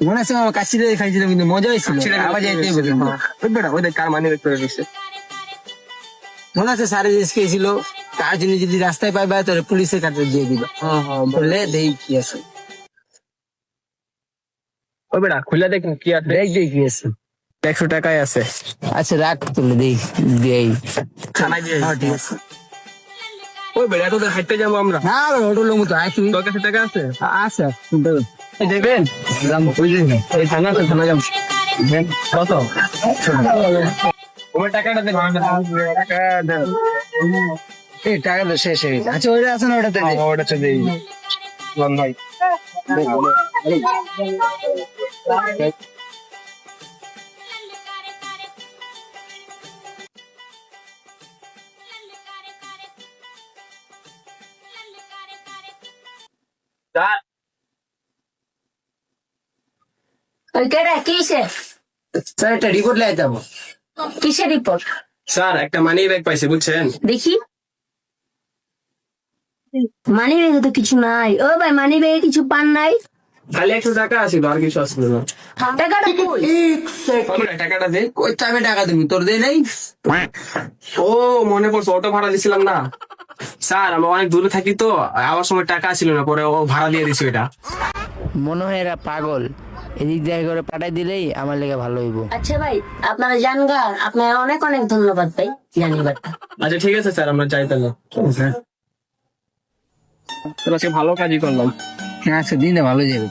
মনে আছে আমার কাশি দিয়ে খাইছিলাম কিন্তু মজা হয়েছিল আবার যাইতে হবে ওই বেটা ওদের কার মানি ব্যাগ করে দিচ্ছে। মনে আছে স্যারে জিনিস খেয়েছিল তার জন্য যদি রাস্তায় পাইবা তাহলে পুলিশের কাছে দিয়ে দিবা বললে দেই কি আছে ওই বেটা খুলে দেখ কি আছে। দেখ দেই কি আছে 100 টাকাই আছে। আচ্ছা রাখ তুলে দেই দেই থানায় দিয়ে হ্যাঁ, ঠিক আছে ওই বেটা তোদের হাঁটতে যাবো আমরা। না হোটেল মতো আয় তুমি তোর কাছে টাকা আছে? আচ্ছা দেবেন এই থানা তো থানা যাবো। কত? ওই টাকাটা দে। টাকা দে। এই টাকা তো শেষ হয়ে গেছে আচ্ছা ওইটা আছে না ওটাতে দে। ওটা তো দেই লন ভাই। ওই কেডা কিসে স্যার একটা রিপোর্ট লাই যাবো কিসের রিপোর্ট স্যার একটা মানি ব্যাগ পাইছে বুঝছেন? দেখি মানি ব্যাগে তো কিছু নাই। ও ভাই মানি ব্যাগে কিছু পান নাই? খালি 100 টাকা আছিল আর কিছু আসছিল না। টাকাটা কই? ওই টাকাটা দে। কই চাবে টাকা তুমি তোর দে নাই ও মনে পড়ছে অটো ভাড়া দিছিলাম না স্যার, আমি অনেক দূরে থাকি তো আমার সময় টাকা ছিল না, পরে ও ভাড়া দিয়ে দিছে ওইটা। মনে হয় এরা পাগল এদিক দিয়ে করে পাঠাই দিলেই আমার লেগে ভালো হইব আচ্ছা ভাই আপনারা জানগা, আপনার অনেক অনেক ধন্যবাদ ভাই জানিবারটা। আচ্ছা ঠিক আছে স্যার, আমরা যাই তাহলে। আজকে ভালো কাজই করলাম। হ্যাঁ আচ্ছা দিন ভালো যাবে